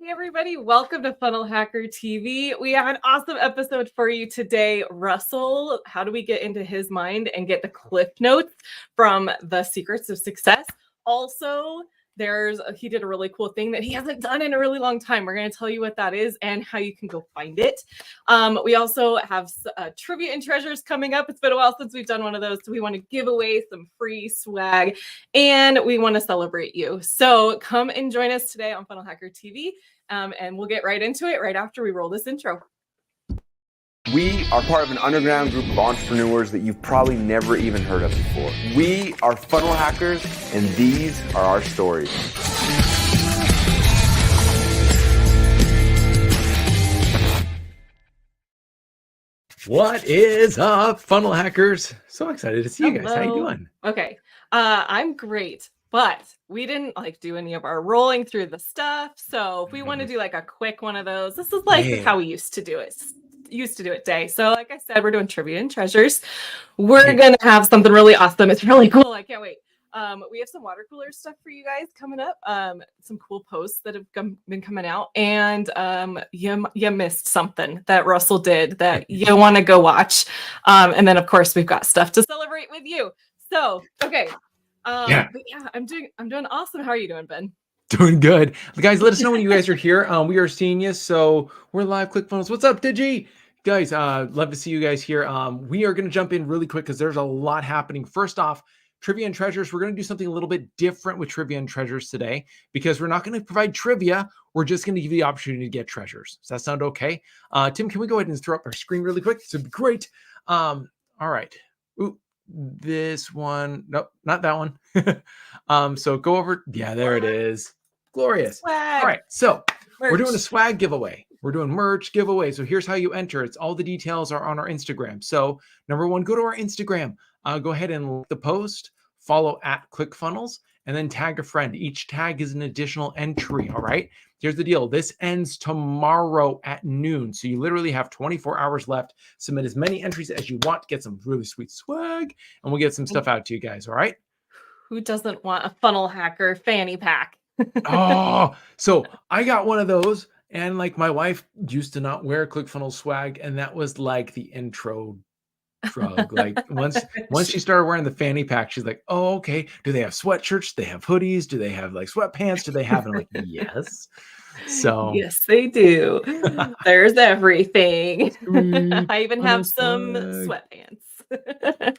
Hey everybody, welcome to Funnel Hacker TV. We have an awesome episode for you today. Russell, how do we get into his mind and get the cliff notes from the secrets of success? Also, he did a really cool thing that he hasn't done in a really long time. We're going to tell you what that is and how you can go find it. We also have trivia and treasures coming up. It's been a while since we've done one of those, so we want to give away some free swag and we want to celebrate you. So come and join us today on Funnel Hacker TV. And we'll get right into it right after we roll this intro. We are part of an underground group of entrepreneurs that you've probably never even heard of before. We are funnel hackers, and these are our stories. What is up, funnel hackers? So excited to see you guys. How you doing? Okay, I'm great. But we didn't do any of our rolling through the stuff. So if we want to do a quick one of those, this is how we used to do it day. So like I said, we're doing trivia and treasures. We're going to have something really awesome. It's really cool. I can't wait. We have some water cooler stuff for you guys coming up. Some cool posts that have been coming out. And you missed something that Russell did that you want to go watch. And then, of course, we've got stuff to celebrate with you. So, okay. But yeah, I'm doing awesome. How are you doing, Ben? Doing good. Guys, let us know when you guys are here. We are seeing you. So we're live. ClickFunnels. What's up, Digi? Guys, love to see you guys here. We are going to jump in really quick because there's a lot happening. First off, trivia and treasures. We're going to do something a little bit different with trivia and treasures today because we're not going to provide trivia. We're just going to give you the opportunity to get treasures. Does that sound okay? Tim, can we go ahead and throw up our screen really quick? This would be great. All right. Ooh. This one, nope, not that one. So go over, yeah, there it is. Glorious. Swag. All right, so Merch. We're doing a swag giveaway. We're doing merch giveaway. So here's how you enter. It's all the details are on our Instagram. So number one, go to our Instagram. Go ahead and like the post, follow at ClickFunnels, and then tag a friend. Each tag is an additional entry. All right. Here's the deal. This ends tomorrow at noon. So you literally have 24 hours left. Submit as many entries as you want. Get some really sweet swag, and we'll get some stuff out to you guys. All right. Who doesn't want a funnel hacker fanny pack? Oh, so I got one of those. And my wife used to not wear ClickFunnels swag. And that was like the intro drug. Once she started wearing the fanny pack, she's like, oh, okay. Do they have sweatshirts? Do they have hoodies? Do they have sweatpants? Do they have? And I'm like, yes. So yes, they do. There's everything. I even have some sweatpants.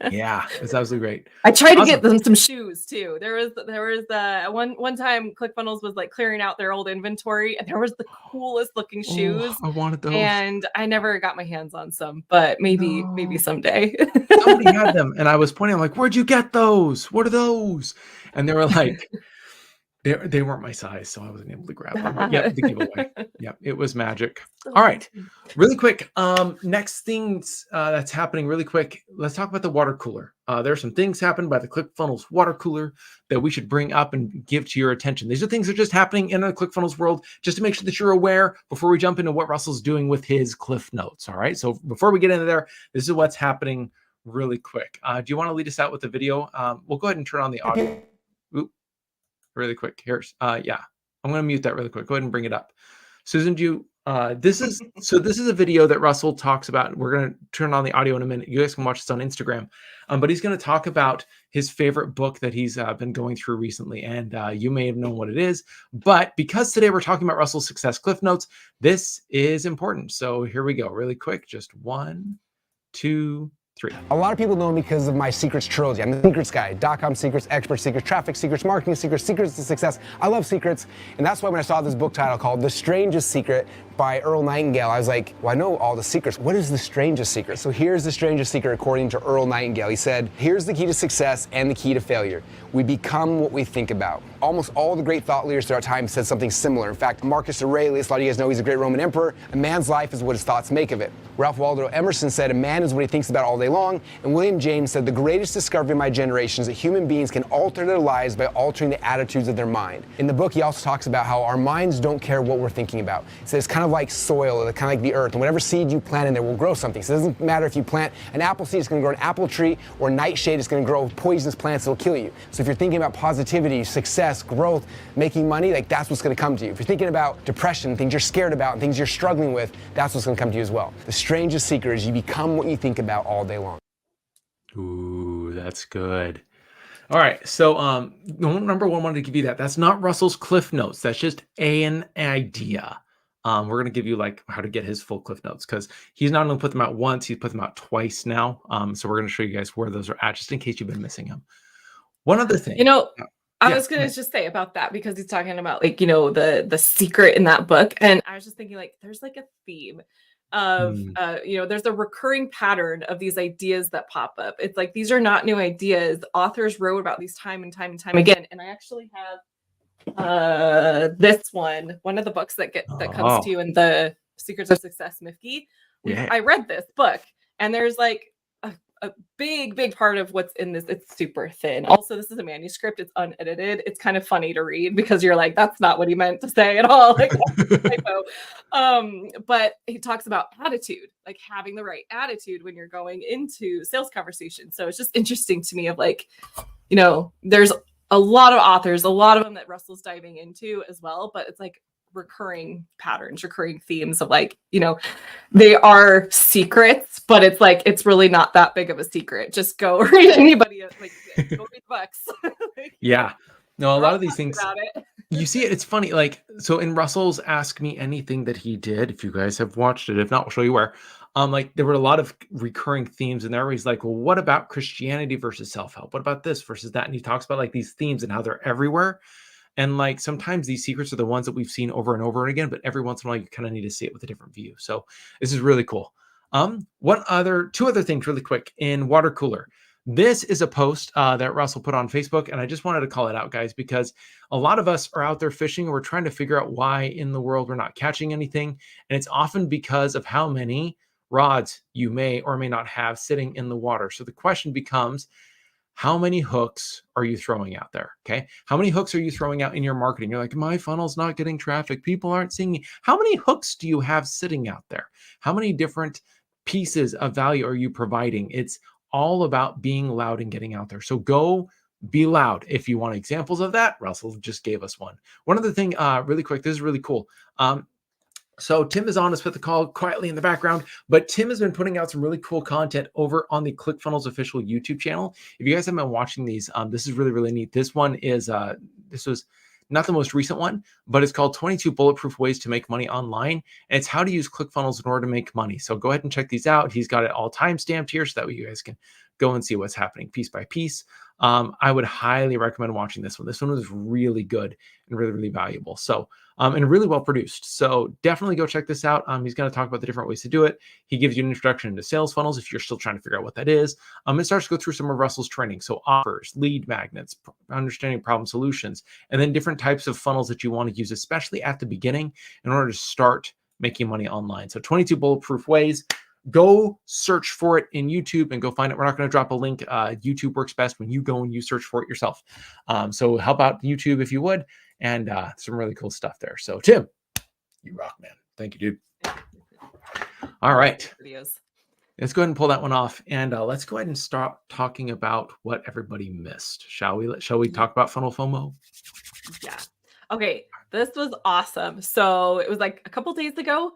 Yeah, it's absolutely great. I tried to get them some shoes too. There was one time ClickFunnels was clearing out their old inventory, and there was the coolest looking shoes. I wanted those, and I never got my hands on some, but maybe someday. Somebody had them, and I was pointing. I'm like, "Where'd you get those? What are those?" And they were like, they weren't my size, so I wasn't able to grab them. Yep, the giveaway. Yep, it was magic. All right, really quick. Next things that's happening really quick. Let's talk about the water cooler. There are some things happened by the ClickFunnels water cooler that we should bring up and give to your attention. These are things that are just happening in the ClickFunnels world, just to make sure that you're aware before we jump into what Russell's doing with his Cliff Notes. All right, so before we get into there, this is what's happening really quick. Do you want to lead us out with the video? We'll go ahead and turn on the audio. Oop. Really quick. Here's yeah. I'm going to mute that really quick. Go ahead and bring it up. Susan, do you this is a video that Russell talks about. We're going to turn on the audio in a minute. You guys can watch this on Instagram. But he's going to talk about his favorite book that he's been going through recently. And you may have known what it is, but because today we're talking about Russell's Success Cliff Notes, this is important. So here we go. Really quick. Just 1, 2, 3. A lot of people know me because of my secrets trilogy. I'm the secrets guy. .com secrets, expert secrets, traffic secrets, marketing secrets, secrets to success. I love secrets. And that's why when I saw this book title called The Strangest Secret by Earl Nightingale, I was like, well, I know all the secrets. What is the strangest secret? So here's the strangest secret according to Earl Nightingale. He said, here's the key to success and the key to failure. We become what we think about. Almost all the great thought leaders throughout time said something similar. In fact, Marcus Aurelius, a lot of you guys know he's a great Roman emperor. A man's life is what his thoughts make of it. Ralph Waldo Emerson said, a man is what he thinks about all day long. And William James said, the greatest discovery of my generation is that human beings can alter their lives by altering the attitudes of their mind. In the book, he also talks about how our minds don't care what we're thinking about. He says it's kind kind of like soil, or kind of like the earth, and whatever seed you plant in there will grow something. So it doesn't matter if you plant an apple seed, it's going to grow an apple tree, or nightshade is going to grow poisonous plants that will kill you. So if you're thinking about positivity, success, growth, making money, like that's what's going to come to you. If you're thinking about depression, things you're scared about, and things you're struggling with, that's what's going to come to you as well. The strangest secret is you become what you think about all day long. Ooh, that's good. All right, so number one, wanted to give you that. That's not Russell's Cliff Notes. That's just an idea. We're gonna give you like how to get his full Cliff Notes, because he's not only put them out once, he's put them out twice now. So we're gonna show you guys where those are at, just in case you've been missing them. One other thing, I was gonna just say about that, because he's talking about like, the secret in that book, and I was just thinking like there's like a theme of there's a recurring pattern of these ideas that pop up. It's like these are not new ideas. Authors wrote about these time and time and time again. And I actually have this one of the books that comes to you in the Secrets of Success Mifki. I read this book, and there's like a big part of what's in this. It's super thin. Also, this is a manuscript. It's unedited. It's kind of funny to read, because you're like, that's not what he meant to say at all. Like, typo. But he talks about attitude, like having the right attitude when you're going into sales conversations. So it's just interesting to me of like, there's a lot of authors, a lot of them that Russell's diving into as well, but it's like recurring patterns, recurring themes of like, they are secrets, but it's like, it's really not that big of a secret. Just go read anybody, like go read books. Yeah. No, a lot of these things, you see it, it's funny. Like, so in Russell's Ask Me Anything that he did, if you guys have watched it, if not, we'll show you where, like there were a lot of recurring themes, and they're always like, well, what about Christianity versus self-help? What about this versus that? And he talks about like these themes and how they're everywhere. And like sometimes these secrets are the ones that we've seen over and over again, but every once in a while you kind of need to see it with a different view. So this is really cool. Two other things really quick in water cooler. This is a post that Russell put on Facebook, and I just wanted to call it out, guys, because a lot of us are out there fishing and we're trying to figure out why in the world we're not catching anything. And it's often because of how many rods you may or may not have sitting in the water. So the question becomes, how many hooks are you throwing out there? Okay. How many hooks are you throwing out in your marketing? You're like, my funnel's not getting traffic. People aren't seeing me. How many hooks do you have sitting out there? How many different pieces of value are you providing? It's all about being loud and getting out there. So go be loud. If you want examples of that, Russell just gave us one. One other thing, really quick, this is really cool. So Tim is on us with the call quietly in the background, but Tim has been putting out some really cool content over on the ClickFunnels official YouTube channel. If you guys haven't been watching these, this is really, really neat. This one is, this was not the most recent one, but it's called 22 Bulletproof Ways to Make Money Online. And it's how to use ClickFunnels in order to make money. So go ahead and check these out. He's got it all time-stamped here so that way you guys can go and see what's happening piece by piece. I would highly recommend watching this one. This one was really good and really, really valuable. So, and really well produced. So definitely go check this out. He's going to talk about the different ways to do it. He gives you an introduction into sales funnels if you're still trying to figure out what that is. It starts to go through some of Russell's training. So offers, lead magnets, understanding problem solutions, and then different types of funnels that you want to use, especially at the beginning in order to start making money online. So 22 bulletproof ways. Go search for it in YouTube and go find it. We're not going to drop a link. YouTube works best when you go and you search for it yourself. So help out YouTube if you would, and some really cool stuff there. So Tim, you rock, man. Thank you, dude. All right. Let's go ahead and pull that one off, and let's go ahead and start talking about what everybody missed. Shall we? Shall we talk about funnel FOMO? Yeah. Okay. This was awesome. So it was like a couple days ago.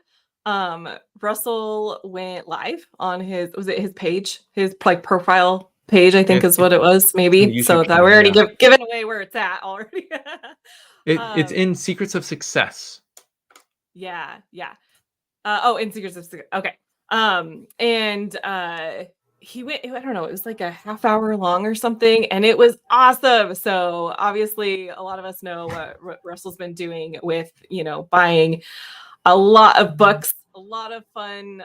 Russell went live on his page, his like profile page, I think is what it was, maybe. So that we're already giving away where it's at already. It's in Secrets of Success. Yeah. In Secrets of Success. Okay. He went, I don't know, it was like a half hour long or something, and it was awesome. So obviously a lot of us know what Russell's been doing with, buying a lot of books, a lot of fun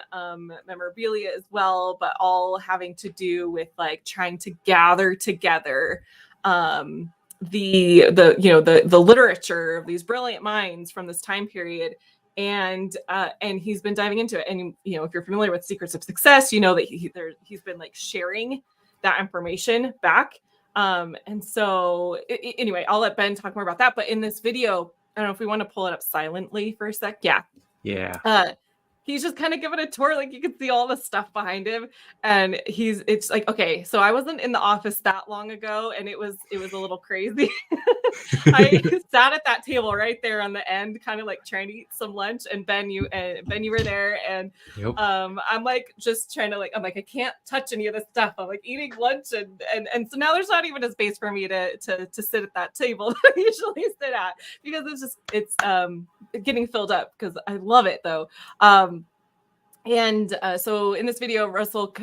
memorabilia as well, but all having to do with like trying to gather together the literature of these brilliant minds from this time period. And he's been diving into it. And if you're familiar with Secrets of Success, you know that he's been like sharing that information back. And so anyway, I'll let Ben talk more about that. But in this video, I don't know if we want to pull it up silently for a sec. Yeah. Yeah. He's just kind of giving a tour, like you can see all the stuff behind him, and it's like, okay, so I wasn't in the office that long ago, and it was a little crazy. I sat at that table right there on the end, kind of like trying to eat some lunch, and Ben, you were there, and Yep. I'm like just trying to I'm like, I can't touch any of this stuff. I'm like eating lunch, and so now there's not even a space for me to sit at that table that I usually sit at, because it's getting filled up, because I love it though. So in this video, Russell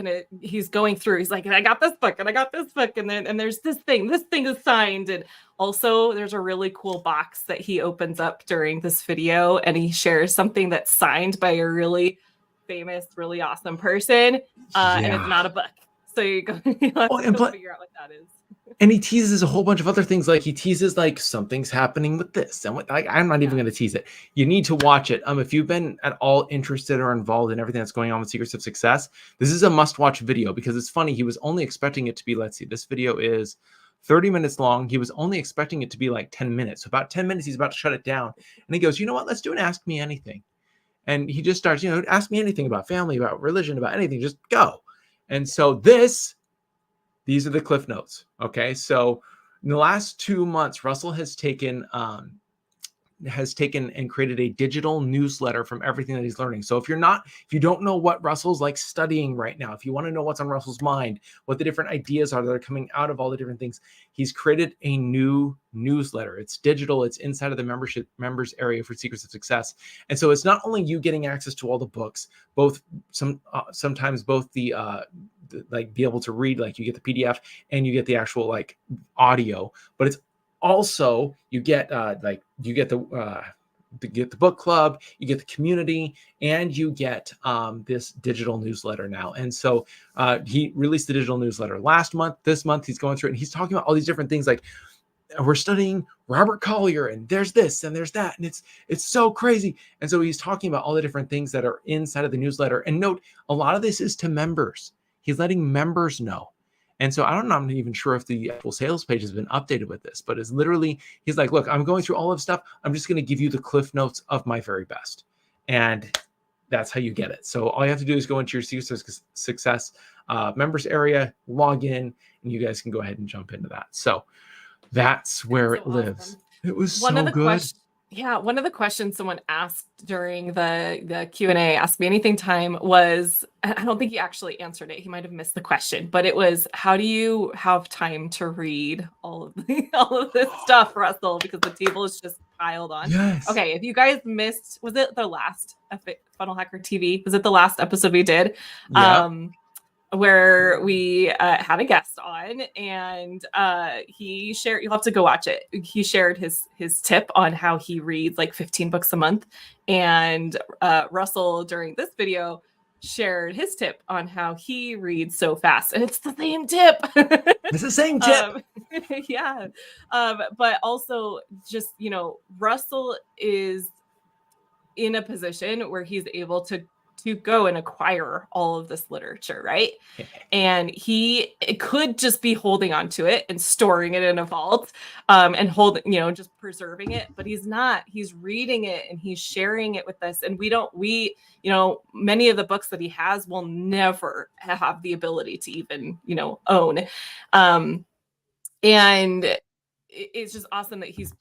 he's going through, he's like, I got this book and I got this book, and there's this thing is signed. And also there's a really cool box that he opens up during this video, and he shares something that's signed by a really famous, really awesome person. And it's not a book. So you have to figure out what that is. And he teases a whole bunch of other things. Like he teases like something's happening with this. And I'm not even going to tease it. You need to watch it. If you've been at all interested or involved in everything that's going on with Secrets of Success, this is a must-watch video, because it's funny. He was only expecting it to be, let's see, this video is 30 minutes long. He was only expecting it to be like 10 minutes. So about 10 minutes, he's about to shut it down. And he goes, you know what? Let's do an Ask Me Anything. And he just starts, ask me anything about family, about religion, about anything. Just go. And so these are the cliff notes. Okay. So in the last 2 months, Russell has taken and created a digital newsletter from everything that he's learning. So if you don't know what Russell's like studying right now, if you want to know what's on Russell's mind, what the different ideas are that are coming out of all the different things, he's created a new newsletter. It's digital. It's inside of the members area for Secrets of Success. And so it's not only you getting access to all the books, sometimes both the be able to read, like you get the PDF and you get the actual like audio, but it's also you get the book club, you get the community, and you get this digital newsletter now. And so he released the digital newsletter last month. This month he's going through it, and he's talking about all these different things, like we're studying Robert Collier, and there's this and there's that, and it's so crazy. And so he's talking about all the different things that are inside of the newsletter. And note, a lot of this is to members. He's letting members know. And so I'm not even sure if the actual sales page has been updated with this, but it's literally, he's like, look, I'm going through all of stuff. I'm just going to give you the cliff notes of my very best. And that's how you get it. So all you have to do is go into your Secrets of Success members area, log in, and you guys can go ahead and jump into that. So that's where it lives. It was so good. One of the questions someone asked during the Q&A, Ask Me Anything time, was, I don't think he actually answered it. He might have missed the question, but it was, how do you have time to read all of this stuff, Russell? Because the table is just piled on. Yes. Okay, if you guys missed, was it the last FunnelHackerTV? Was it the last episode we did? Yeah. Where we had a guest on, and he shared, you'll have to go watch it. He shared his tip on how he reads like 15 books a month. And Russell, during this video, shared his tip on how he reads so fast. And it's the same tip. It's the same tip. Yeah. But also just, Russell is in a position where he's able to go and acquire all of this literature, right? And he could just be holding on to it and storing it in a vault, and just preserving it, but he's not. He's reading it and he's sharing it with us. And many of the books that he has will never have the ability to even, own. And it's just awesome that he's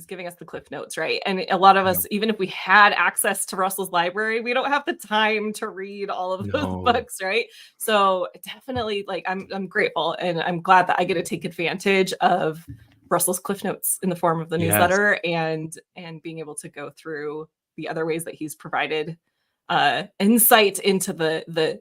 giving us the cliff notes, right? And a lot of us, even if we had access to Russell's library, we don't have the time to read all of those books, right? So definitely, I'm grateful, and I'm glad that I get to take advantage of Russell's cliff notes in the form of the newsletter, and being able to go through the other ways that he's provided insight into the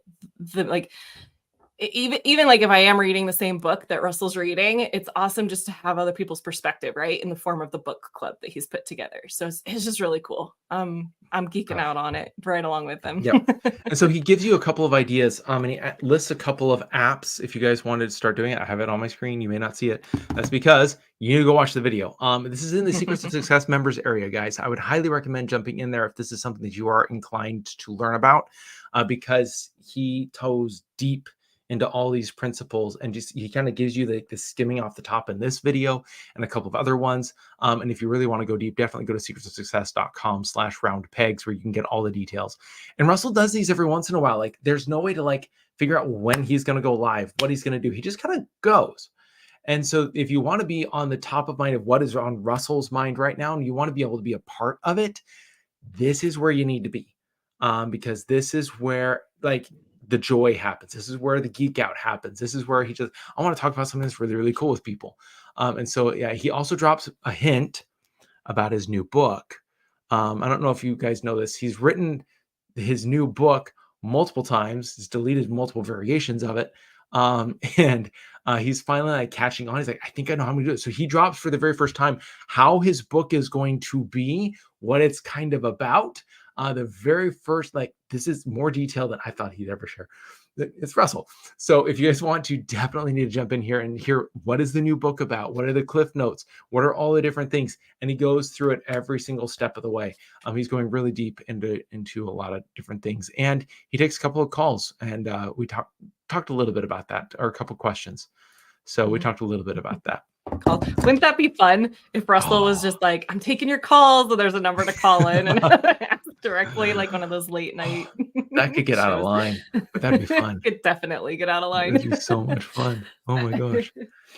even like if I am reading the same book that Russell's reading, it's awesome just to have other people's perspective, right? In the form of the book club that he's put together. So it's just really cool. I'm geeking out on it right along with him. Yeah. And so he gives you a couple of ideas. And he lists a couple of apps. If you guys wanted to start doing it, I have it on my screen. You may not see it. That's because you need to go watch the video. This is in the Secrets of Success members area, guys. I would highly recommend jumping in there if this is something that you are inclined to learn about, because he toes deep into all these principles, and just he kind of gives you the skimming off the top in this video and a couple of other ones. And if you really want to go deep, definitely go to secretsofsuccess.com/roundpegs where you can get all the details. And Russell does these every once in a while. Like there's no way to like figure out when he's going to go live, what he's going to do. He just kind of goes. And so if you want to be on the top of mind of what is on Russell's mind right now, and you want to be able to be a part of it, this is where you need to be. Because this is where like the joy happens. This is where the geek out happens. This is where I want to talk about something that's really, really cool with people. And so, yeah, he also drops a hint about his new book. I don't know if you guys know this. He's written his new book multiple times. He's deleted multiple variations of it. And he's finally like catching on. He's like, I think I know how I'm gonna do it. So he drops for the very first time how his book is going to be, what it's kind of about. The very first, like, this is more detail than I thought he'd ever share. It's Russell. So if you guys want to, definitely need to jump in here and hear what is the new book about? What are the cliff notes? What are all the different things? And he goes through it every single step of the way. He's going really deep into a lot of different things. And he takes a couple of calls, and we talked a little bit about that, or a couple of questions. So we talked a little bit about that. Wouldn't that be fun if Russell was just like, I'm taking your calls, so there's a number to call in and ask directly, like one of those late night. That could get out of line, but that'd be fun. Could definitely get out of line. That'd be so much fun. Oh my gosh.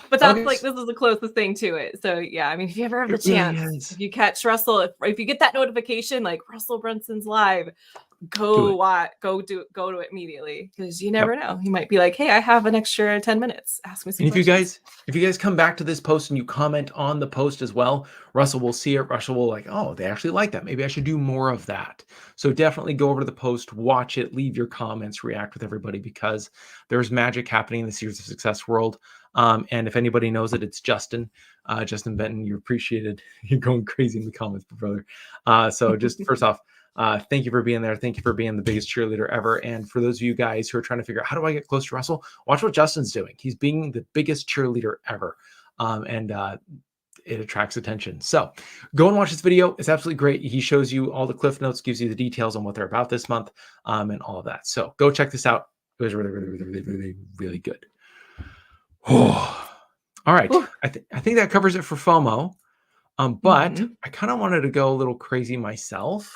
But that's like, this is the closest thing to it. So yeah, I mean, if you ever have the chance, if you catch Russell, if you get that notification, like Russell Brunson's live, go to it immediately, because you never know. He might be like, hey, I have an extra 10 minutes. Ask me some questions. If you guys come back to this post and you comment on the post as well, Russell will see it. Russell will like, oh, they actually like that. Maybe I should do more of that. So definitely go over to the post, watch it, leave your comments, react with everybody, because there's magic happening in the Secrets of Success world. And if anybody knows it, it's Justin. Justin Benton, you're appreciated. You're going crazy in the comments, brother. So just first off, thank you for being there. Thank you for being the biggest cheerleader ever. And for those of you guys who are trying to figure out, how do I get close to Russell? Watch what Justin's doing. He's being the biggest cheerleader ever. And it attracts attention. So go and watch this video. It's absolutely great. He shows you all the cliff notes, gives you the details on what they're about this month, and all of that. So go check this out. It was really, really, really, really, really, really good. All right. I think that covers it for FOMO. But I kind of wanted to go a little crazy myself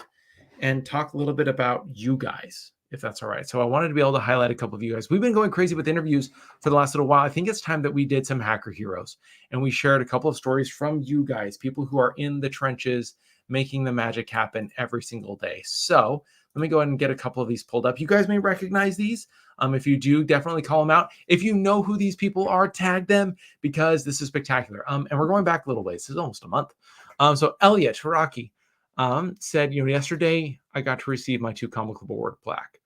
and talk a little bit about you guys, if that's all right. So I wanted to be able to highlight a couple of you guys. We've been going crazy with interviews for the last little while. I think it's time that we did some hacker heroes, and we shared a couple of stories from you guys, people who are in the trenches, making the magic happen every single day. So let me go ahead and get a couple of these pulled up. You guys may recognize these. If you do, definitely call them out. If you know who these people are, tag them, because this is spectacular. And we're going back a little ways. This is almost a month. So Elliot Hiraki said, yesterday I got to receive my 2 Comic Club Award plaque.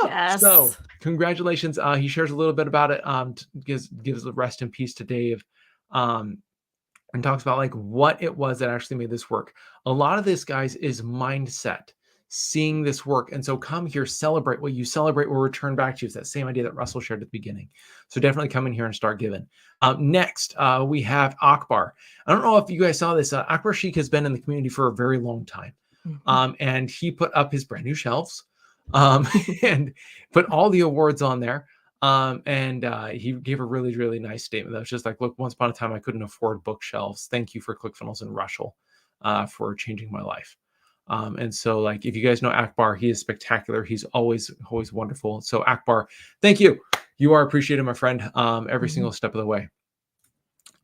Yes. So congratulations. He shares a little bit about it. Gives the rest in peace to Dave. And talks about like what it was that actually made this work. A lot of this, guys, is mindset, seeing this work. And so come here, celebrate. What you celebrate will return back to you. It's that same idea that Russell shared at the beginning. So definitely come in here and start giving. Next, we have Akbar. I don't know if you guys saw this. Akbar Sheikh has been in the community for a very long time. And he put up his brand new shelves and put all the awards on there. And he gave a really, really nice statement that was just like, look, once upon a time, I couldn't afford bookshelves. Thank you for ClickFunnels and Russell for changing my life. And so like, if you guys know Akbar, he is spectacular. He's always wonderful. So Akbar, thank you. You are appreciated, my friend, every single step of the way.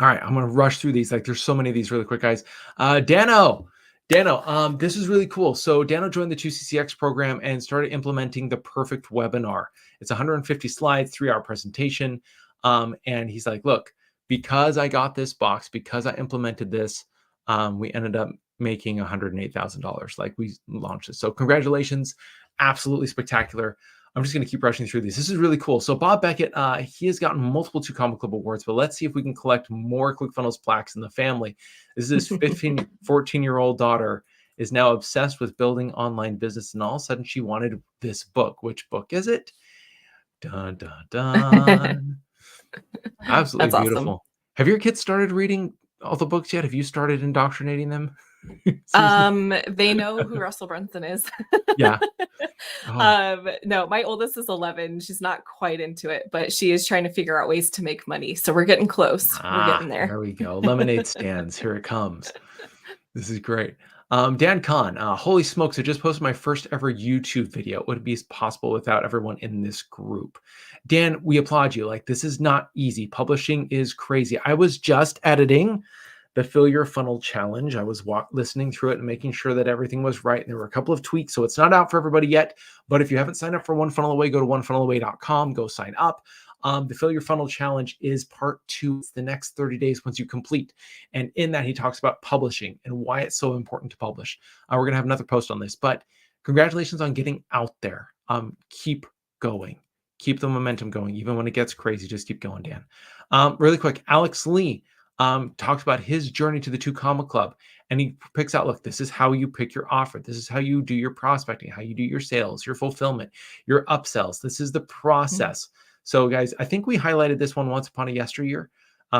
All right, I'm going to rush through these. Like there's so many of these really quick, guys. Dano, this is really cool. So Dano joined the 2CCX program and started implementing the perfect webinar. It's 150 slides, 3-hour presentation. And he's like, look, because I got this box, because I implemented this, we ended up making $108,000. Like we launched it. So congratulations. Absolutely spectacular. I'm just going to keep rushing through these. This is really cool. So Bob Beckett, he has gotten multiple 2 Comic Club awards, but let's see if we can collect more ClickFunnels plaques in the family. This is his 14-year-old daughter is now obsessed with building online business, and all of a sudden she wanted this book. Which book is it? Dun, dun, dun. Absolutely beautiful. Awesome. Have your kids started reading all the books yet? Have you started indoctrinating them? Seriously. They know who Russell Brunson is. Yeah. Oh, No, my oldest is 11. She's not quite into it, but she is trying to figure out ways to make money. So we're getting close. We're getting there. there we go. Lemonade stands. Here it comes. This is great. Dan Kahn, holy smokes, I just posted my first ever YouTube video. It wouldn't be possible without everyone in this group. Dan, we applaud you. Like, this is not easy. Publishing is crazy. I was just editing the Fill Your Funnel Challenge. I was listening through it and making sure that everything was right. And there were a couple of tweaks, so it's not out for everybody yet. But if you haven't signed up for One Funnel Away, go to onefunnelaway.com, go sign up. The Fill Your Funnel Challenge is part 2. It's the next 30 days once you complete. And in that, he talks about publishing and why it's so important to publish. We're going to have another post on this, but congratulations on getting out there. Keep going. Keep the momentum going. Even when it gets crazy, just keep going, Dan. Really quick, Alex Lee talks about his journey to the 2 Comma Club. And he picks out, look, this is how you pick your offer. This is how you do your prospecting, how you do your sales, your fulfillment, your upsells. This is the process. Mm-hmm. So guys, I think we highlighted this one once upon a yesteryear.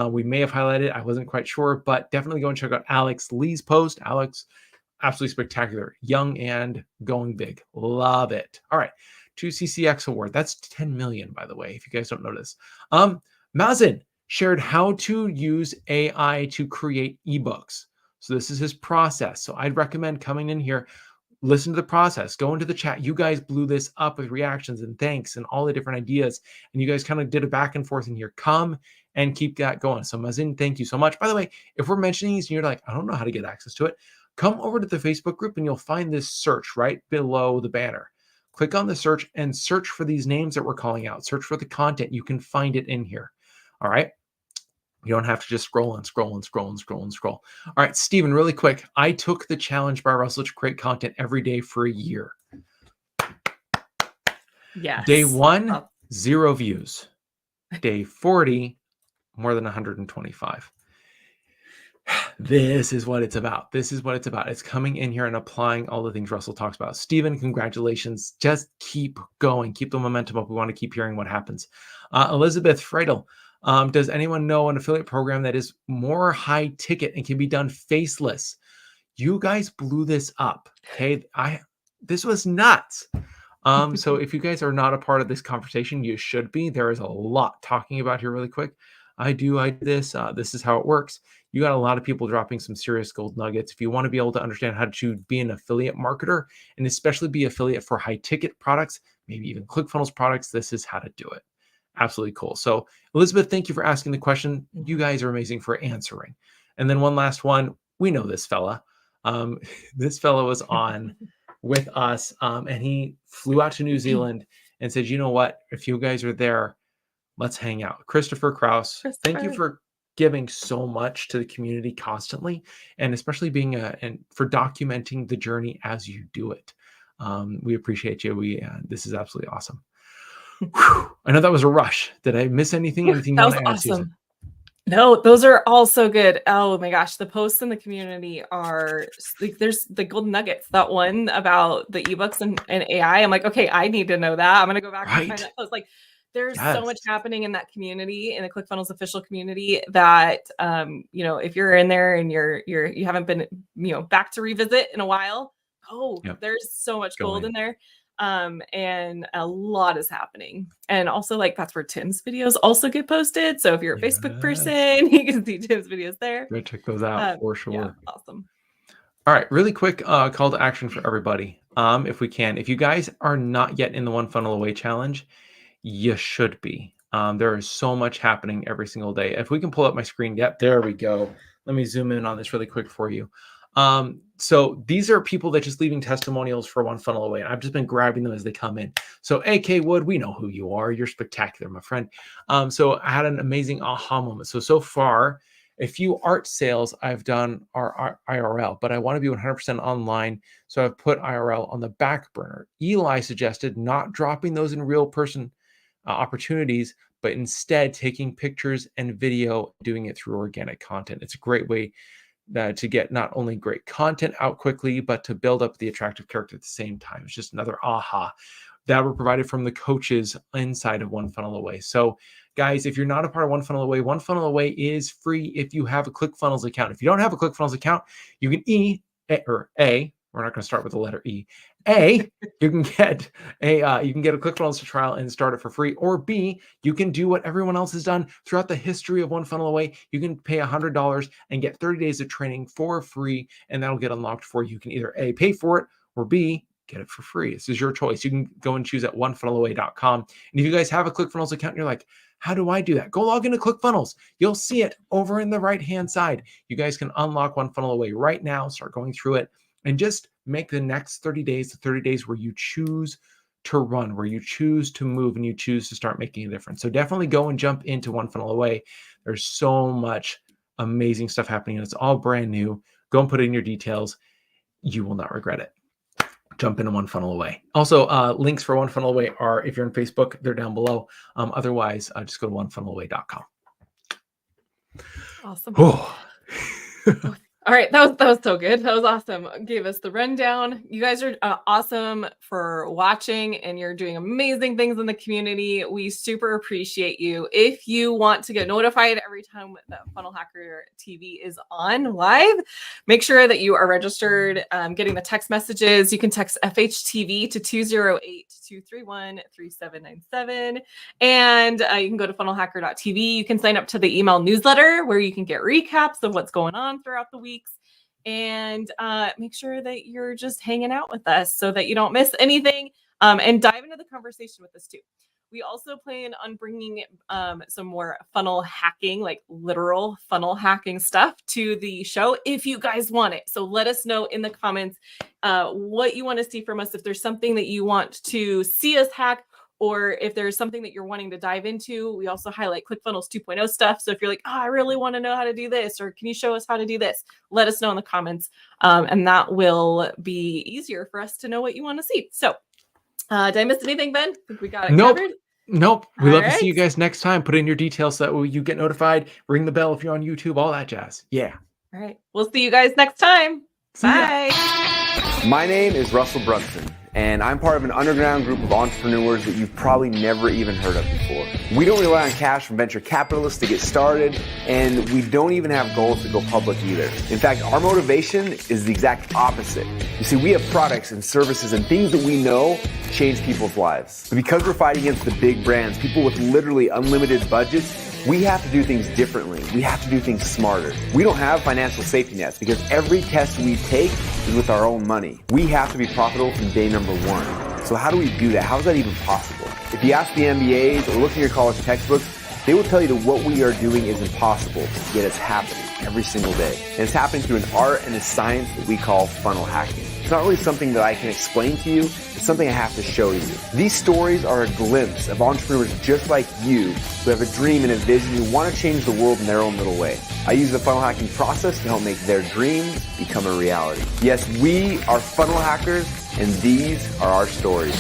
We may have highlighted it. I wasn't quite sure, but definitely go and check out Alex Lee's post. Alex, absolutely spectacular. Young and going big. Love it. All right. 2CCX award. That's 10 million, by the way, if you guys don't notice. Mazen shared how to use AI to create ebooks. So this is his process. So I'd recommend coming in here, listen to the process, go into the chat. You guys blew this up with reactions and thanks and all the different ideas. And you guys kind of did a back and forth in here. Come and keep that going. So Mazin, thank you so much. By the way, if we're mentioning these and you're like, I don't know how to get access to it, come over to the Facebook group and you'll find this search right below the banner. Click on the search and search for these names that we're calling out. Search for the content. You can find it in here. All right. You don't have to just scroll and scroll and scroll and scroll and scroll. All right, Steven, really quick. I took the challenge by Russell to create content every day for a year. Yes. Day 1, 0 views. Day 40, more than 125. This is what it's about. This is what it's about. It's coming in here and applying all the things Russell talks about. Steven, congratulations. Just keep going. Keep the momentum up. We want to keep hearing what happens. Elizabeth Freidel. Does anyone know an affiliate program that is more high ticket and can be done faceless? You guys blew this up. Okay. This was nuts. So if you guys are not a part of this conversation, you should be. There is a lot talking about here really quick. I do this. This is how it works. You got a lot of people dropping some serious gold nuggets. If you want to be able to understand how to be an affiliate marketer and especially be affiliate for high ticket products, maybe even ClickFunnels products, this is how to do it. Absolutely cool. So Elizabeth, thank you for asking the question. You guys are amazing for answering. And then one last one. We know this fella. This fella was on with us and he flew out to New Zealand and said, you know what? If you guys are there, let's hang out. Christopher Kraus, thank you for giving so much to the community constantly, and especially being and for documenting the journey as you do it. We appreciate you. This is absolutely awesome. Whew. I know that was a rush. Did I miss anything? Anything that was awesome. No, those are all so good. Oh my gosh, the posts in the community are like, there's the golden nuggets. That one about the ebooks and AI. I'm like, okay, I need to know that. I'm gonna go back and find that post. Like, there's so much happening in that community, in the ClickFunnels official community, that if you're in there and you haven't been back to revisit in a while, there's so much gold in there. And a lot is happening. And also, like, that's where Tim's videos also get posted. So if you're a Facebook person, you can see Tim's videos there. Go check those out for sure. Yeah, awesome. All right, really quick call to action for everybody. If we can, if you guys are not yet in the One Funnel Away challenge, you should be. There is so much happening every single day. If we can pull up my screen, yep, there we go. Let me zoom in on this really quick for you. So these are people that just leaving testimonials for One Funnel Away. And I've just been grabbing them as they come in. So AK Wood, we know who you are. You're spectacular, my friend. So I had an amazing aha moment. So far, a few art sales I've done are IRL, but I want to be 100% online. So I've put IRL on the back burner. Eli suggested not dropping those in real person opportunities, but instead taking pictures and video, doing it through organic content. It's a great way to get not only great content out quickly, but to build up the attractive character at the same time. It's just another aha that were provided from the coaches inside of One Funnel Away. So guys, if you're not a part of One Funnel Away is free if you have a ClickFunnels account. If you don't have a ClickFunnels account, you can A, we're not going to start with the letter E. A, you can get a ClickFunnels trial and start it for free. Or B, you can do what everyone else has done throughout the history of One Funnel Away. You can pay $100 and get 30 days of training for free, and that'll get unlocked for you. You can either A, pay for it, or B, get it for free. This is your choice. You can go and choose at onefunnelaway.com. And if you guys have a ClickFunnels account and you're like, how do I do that? Go log into ClickFunnels. You'll see it over in the right-hand side. You guys can unlock One Funnel Away right now, start going through it, and just make the next 30 days the 30 days where you choose to run, where you choose to move, and you choose to start making a difference. So definitely go and jump into One Funnel Away. There's so much amazing stuff happening, and it's all brand new. Go and put in your details. You will not regret it. Jump into One Funnel Away. Also, links for One Funnel Away are, if you're on Facebook, they're down below. Otherwise, just go to onefunnelaway.com. Awesome. All right, that was so good. That was awesome. Gave us the rundown. You guys are awesome for watching, and you're doing amazing things in the community. We super appreciate you. If you want to get notified every time that Funnel Hacker TV is on live, make sure that you are registered, getting the text messages. You can text FHTV to 208-231-3797. And you can go to FunnelHacker.tv. You can sign up to the email newsletter where you can get recaps of what's going on throughout the weeks. And make sure that you're just hanging out with us so that you don't miss anything, and dive into the conversation with us too. We also plan on bringing some more funnel hacking, like literal funnel hacking stuff to the show if you guys want it. So let us know in the comments what you want to see from us. If there's something that you want to see us hack, or if there's something that you're wanting to dive into. We also highlight ClickFunnels 2.0 stuff. So if you're like, oh, I really want to know how to do this, or can you show us how to do this? Let us know in the comments. And that will be easier for us to know what you want to see. So did I miss anything, Ben? I think we got it covered. Nope. We love to see you guys next time. Put in your details so that you get notified. Ring the bell if you're on YouTube, all that jazz. Yeah. All right. We'll see you guys next time. Bye. My name is Russell Brunson, and I'm part of an underground group of entrepreneurs that you've probably never even heard of before. We don't rely on cash from venture capitalists to get started, and we don't even have goals to go public either. In fact, our motivation is the exact opposite. You see, we have products and services and things that we know change people's lives. But because we're fighting against the big brands, people with literally unlimited budgets, we have to do things differently. We have to do things smarter. We don't have financial safety nets because every test we take is with our own money. We have to be profitable from day number one. So how do we do that? How is that even possible? If you ask the MBAs or look in your college textbooks, they will tell you that what we are doing is impossible, yet it's happening every single day. And it's happening through an art and a science that we call funnel hacking. It's not really something that I can explain to you. It's something I have to show you. These stories are a glimpse of entrepreneurs just like you who have a dream and a vision who want to change the world in their own little way. I use the funnel hacking process to help make their dreams become a reality. Yes, we are funnel hackers, and these are our stories.